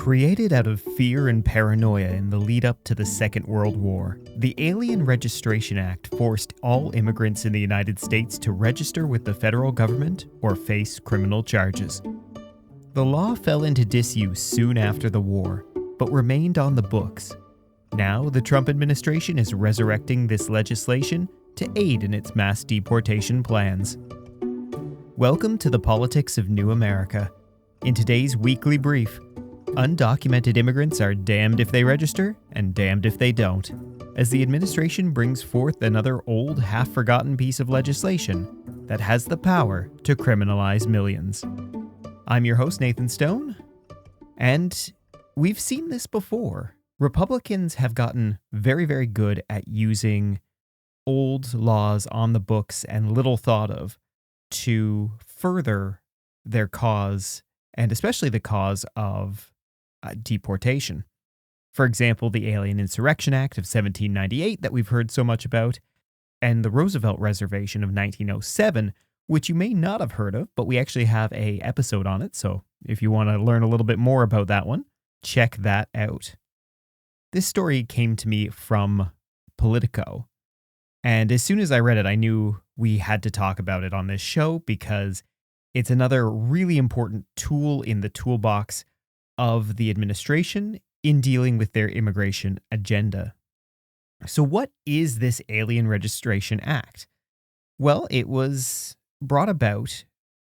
Created out of fear and paranoia in the lead up to the Second World War, the Alien Registration Act forced all immigrants in the United States to register with the federal government or face criminal charges. The law fell into disuse soon after the war, but remained on the books. Now, the Trump administration is resurrecting this legislation to aid in its mass deportation plans. Welcome to the Politics of New America. In today's weekly brief, undocumented immigrants are damned if they register and damned if they don't, as the administration brings forth another old, half-forgotten piece of legislation that has the power to criminalize millions. I'm your host, Nathan Stone, and we've seen this before. Republicans have gotten very, very good at using old laws on the books and little thought of to further their cause, and especially the cause of deportation. For example, the Alien Insurrection Act of 1798 that we've heard so much about, and the Roosevelt Reservation of 1907, which you may not have heard of, but we actually have an episode on it, so if you want to learn a little bit more about that one, check that out. This story came to me from Politico, and as soon as I read it, I knew we had to talk about it on this show because it's another really important tool in the toolbox of the administration in dealing with their immigration agenda. So what is this Alien Registration Act? Well, it was brought about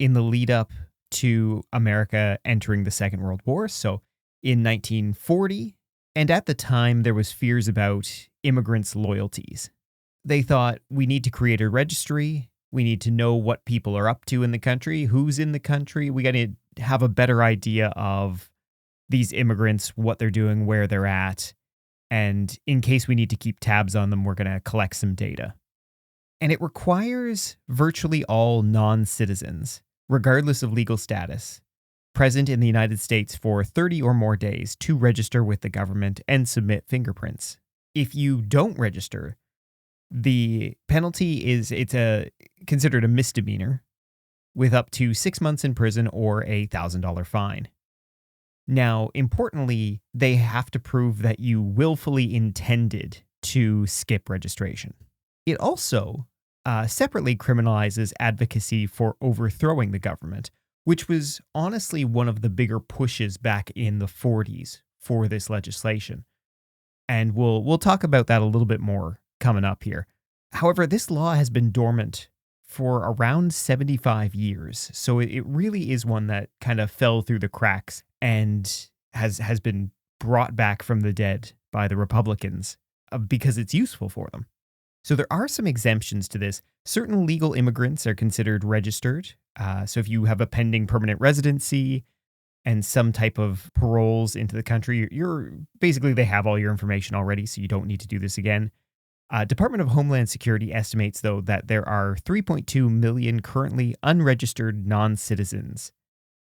in the lead up to America entering the Second World War, so in 1940, and at the time there was fears about immigrants' loyalties. They thought, we need to create a registry, we need to know what people are up to in the country, who's in the country, we got to have a better idea of these immigrants, what they're doing, where they're at, and in case we need to keep tabs on them, we're going to collect some data. And it requires virtually all non-citizens, regardless of legal status, present in the United States for 30 or more days to register with the government and submit fingerprints. If you don't register, the penalty is considered a misdemeanor with up to 6 months in prison or a $1,000 fine. Now, importantly, they have to prove that you willfully intended to skip registration. It also separately criminalizes advocacy for overthrowing the government, which was honestly one of the bigger pushes back in the 40s for this legislation. And we'll talk about that a little bit more coming up here. However, this law has been dormant for around 75 years, so it really is one that kind of fell through the cracks and has been brought back from the dead by the Republicans because it's useful for them. So there are some exemptions to this. Certain legal immigrants are considered registered. So if you have a pending permanent residency and some type of paroles into the country, you're basically, they have all your information already, so you don't need to do this again. Department of Homeland Security estimates, though, that there are 3.2 million currently unregistered non-citizens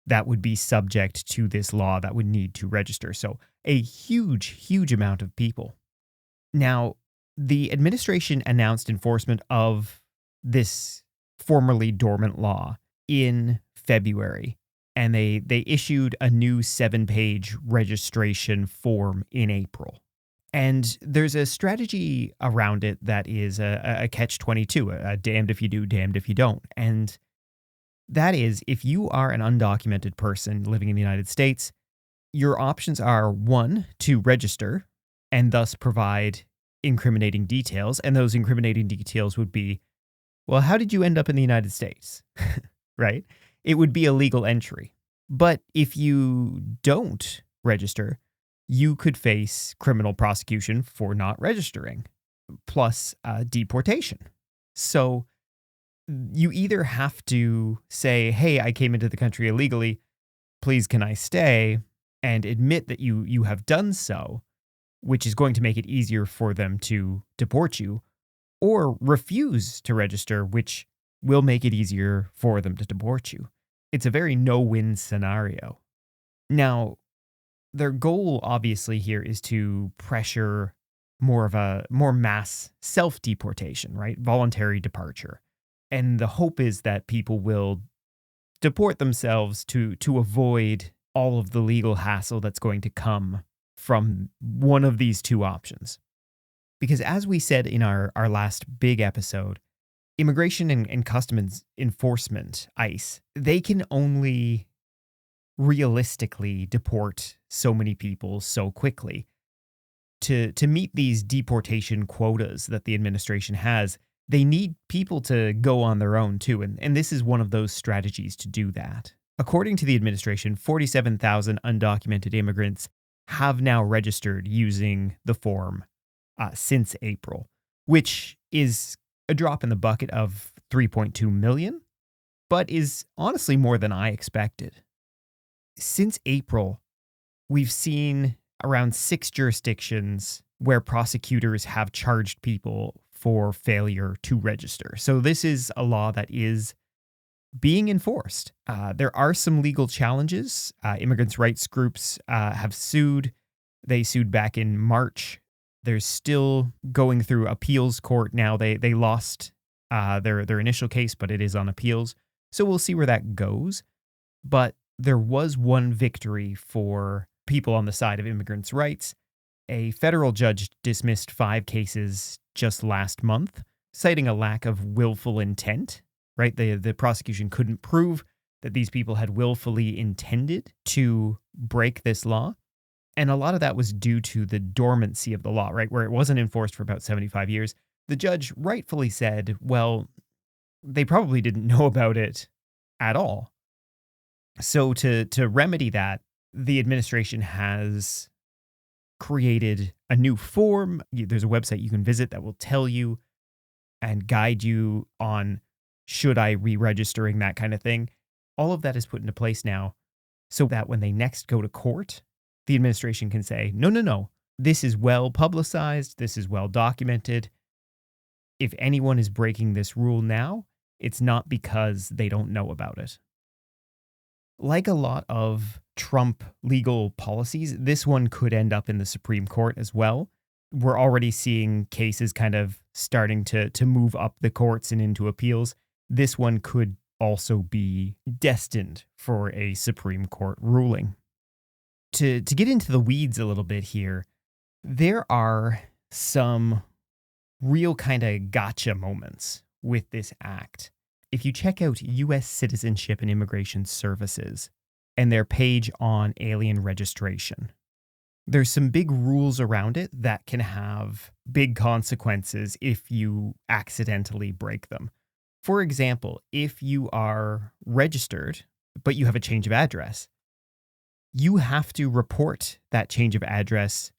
that would be subject to this law that would need to register. So a huge, huge amount of people. Now, the administration announced enforcement of this formerly dormant law in February, and they issued a new 7-page registration form in April. And there's a strategy around it that is a catch-22, a damned if you do, damned if you don't. And that is, if you are an undocumented person living in the United States, your options are, 1, to register and thus provide incriminating details. And those incriminating details would be, well, how did you end up in the United States? Right? It would be a legal entry. But if you don't register, you could face criminal prosecution for not registering, plus deportation. So you either have to say, hey, I came into the country illegally, please can I stay, and admit that you have done so, which is going to make it easier for them to deport you, or refuse to register, which will make it easier for them to deport you. It's a very no-win scenario. Now, their goal, obviously, here is to pressure more mass self-deportation, right? Voluntary departure. And the hope is that people will deport themselves to avoid all of the legal hassle that's going to come from one of these two options. Because as we said in our last big episode, Immigration and Customs Enforcement, ICE, they can only realistically deport so many people so quickly. To meet these deportation quotas that the administration has, they need people to go on their own too, and this is one of those strategies to do that. According to the administration, 47,000 undocumented immigrants have now registered using the form since April, which is a drop in the bucket of 3.2 million, but is honestly more than I expected. Since April, we've seen around 6 jurisdictions where prosecutors have charged people for failure to register. So this is a law that is being enforced. There are some legal challenges. Immigrants' rights groups have sued. They sued back in March. They're still going through appeals court now. They lost their initial case, but it is on appeals. So we'll see where that goes. But there was one victory for people on the side of immigrants' rights. A federal judge dismissed 5 cases just last month, citing a lack of willful intent, right? The prosecution couldn't prove that these people had willfully intended to break this law. And a lot of that was due to the dormancy of the law, right? Where it wasn't enforced for about 75 years. The judge rightfully said, well, they probably didn't know about it at all. So to remedy that, the administration has created a new form. There's a website you can visit that will tell you and guide you on should I re-registering, that kind of thing. All of that is put into place now so that when they next go to court, the administration can say, no, this is well publicized, this is well documented. If anyone is breaking this rule now, it's not because they don't know about it. Like a lot of Trump legal policies, this one could end up in the Supreme Court as well. We're already seeing cases kind of starting to move up the courts and into appeals. This one could also be destined for a Supreme Court ruling. To get into the weeds a little bit here, there are some real kind of gotcha moments with this act. If you check out U.S. Citizenship and Immigration Services and their page on alien registration, there's some big rules around it that can have big consequences if you accidentally break them. For example, if you are registered, but you have a change of address, you have to report that change of address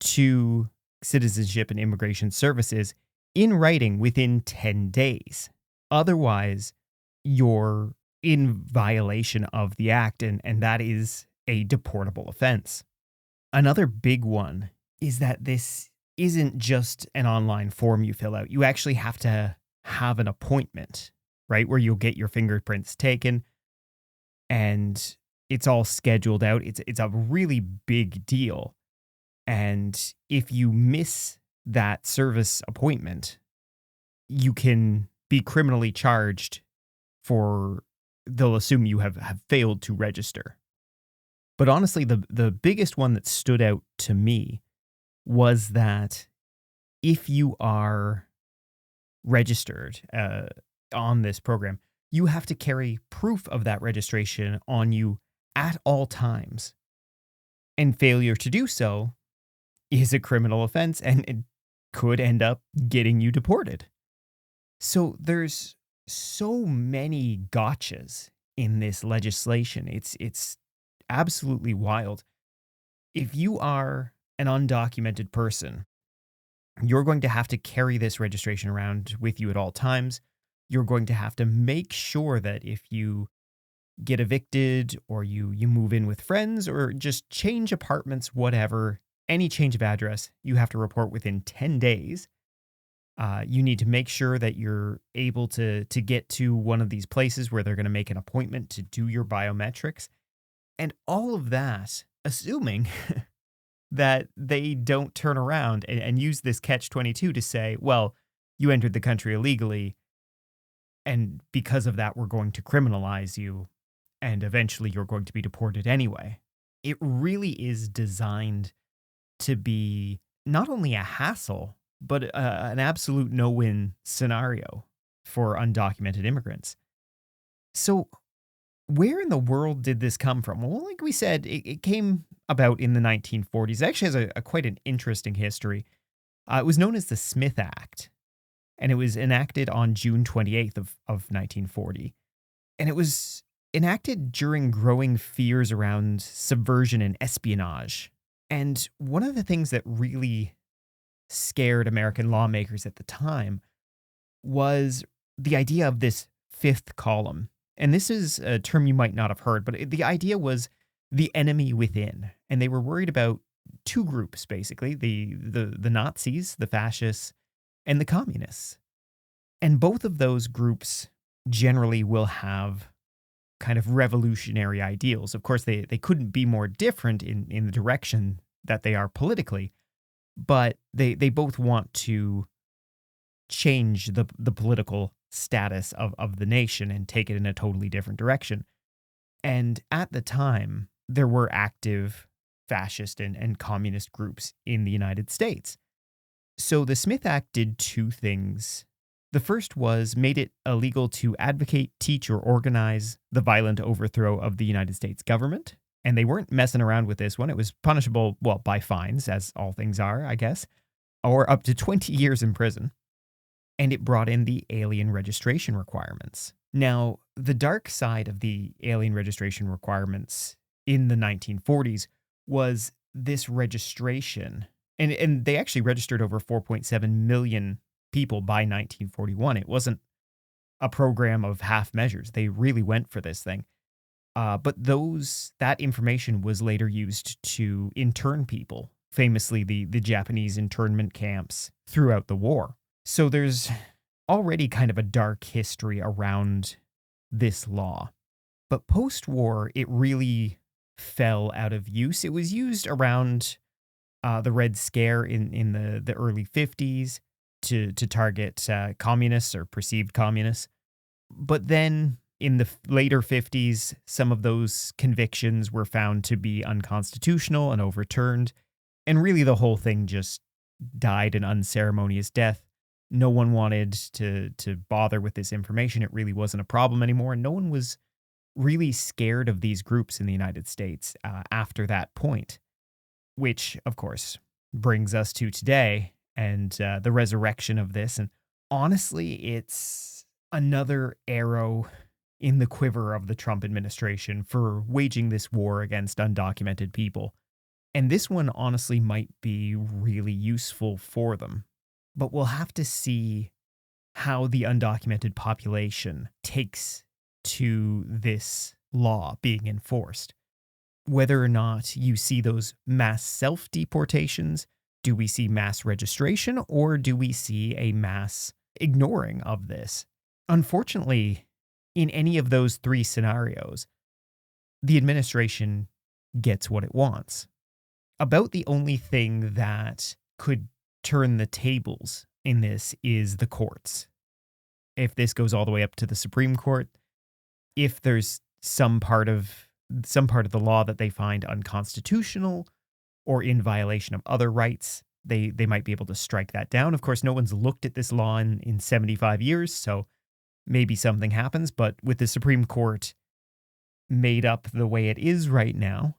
to Citizenship and Immigration Services in writing within 10 days. Otherwise, you're in violation of the act, and that is a deportable offense. Another big one is that this isn't just an online form you fill out. You actually have to have an appointment, right, where you'll get your fingerprints taken, and it's all scheduled out. It's a really big deal. And if you miss that service appointment, you can be criminally charged for, they'll assume you have failed to register. But honestly, the biggest one that stood out to me was that if you are registered on this program, you have to carry proof of that registration on you at all times. And failure to do so is a criminal offense, and it could end up getting you deported. So there's so many gotchas in this legislation. It's absolutely wild. If you are an undocumented person, you're going to have to carry this registration around with you at all times. You're going to have to make sure that if you get evicted or you move in with friends or just change apartments, whatever, any change of address, you have to report within 10 days. You need to make sure that you're able to get to one of these places where they're going to make an appointment to do your biometrics. And all of that, assuming that they don't turn around and use this catch-22 to say, well, you entered the country illegally, and because of that, we're going to criminalize you and eventually you're going to be deported anyway. It really is designed to be not only a hassle, but an absolute no-win scenario for undocumented immigrants. So where in the world did this come from? Well, like we said, it came about in the 1940s. It actually has quite an interesting history. It was known as the Smith Act, and it was enacted on June 28th of 1940. And it was enacted during growing fears around subversion and espionage. And one of the things that really scared American lawmakers at the time was the idea of this fifth column. And this is a term you might not have heard, but the idea was the enemy within. And they were worried about two groups, basically, the Nazis, the fascists, and the communists. And both of those groups generally will have kind of revolutionary ideals. Of course, they couldn't be more different in the direction that they are politically, but they both want to change the political status of the nation and take it in a totally different direction. And at the time, there were active fascist and communist groups in the United States. So the Smith Act did two things. The first was made it illegal to advocate, teach, or organize the violent overthrow of the United States government. And they weren't messing around with this one. It was punishable, well, by fines, as all things are, I guess, or up to 20 years in prison. And it brought in the alien registration requirements. Now, the dark side of the alien registration requirements in the 1940s was this registration. And they actually registered over 4.7 million people by 1941. It wasn't a program of half measures. They really went for this thing. But that information was later used to intern people, famously the Japanese internment camps throughout the war. So there's already kind of a dark history around this law. But post-war, it really fell out of use. It was used around the Red Scare in the early 50s to target communists or perceived communists. But then in the later 50s, some of those convictions were found to be unconstitutional and overturned. And really the whole thing just died an unceremonious death. No one wanted to bother with this information. It really wasn't a problem anymore. And no one was really scared of these groups in the United States after that point, which, of course, brings us to today and the resurrection of this. And honestly, it's another arrow in the quiver of the Trump administration for waging this war against undocumented people. And this one honestly might be really useful for them. But we'll have to see how the undocumented population takes to this law being enforced. Whether or not you see those mass self-deportations, do we see mass registration, or do we see a mass ignoring of this? Unfortunately, in any of those three scenarios, the administration gets what it wants. About the only thing that could turn the tables in this is the courts. If this goes all the way up to the Supreme Court, if there's some part of the law that they find unconstitutional or in violation of other rights, they might be able to strike that down. Of course, no one's looked at this law in 75 years, so maybe something happens. But with the Supreme Court made up the way it is right now,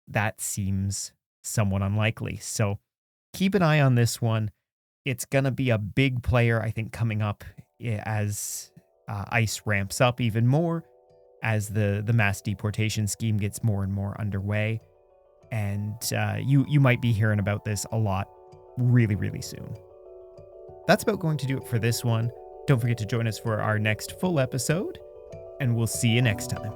that seems somewhat unlikely. So keep an eye on this one. It's going to be a big player, I think, coming up as ICE ramps up even more, as the mass deportation scheme gets more and more underway. And you might be hearing about this a lot really, really soon. That's about going to do it for this one. Don't forget to join us for our next full episode, and we'll see you next time.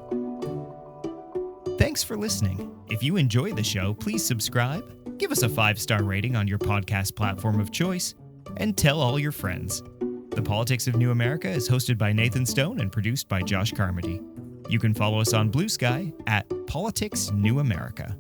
Thanks for listening. If you enjoy the show, please subscribe, give us a 5-star rating on your podcast platform of choice, and tell all your friends. The Politics of New America is hosted by Nathan Stone and produced by Josh Carmody. You can follow us on Blue Sky at Politics New America.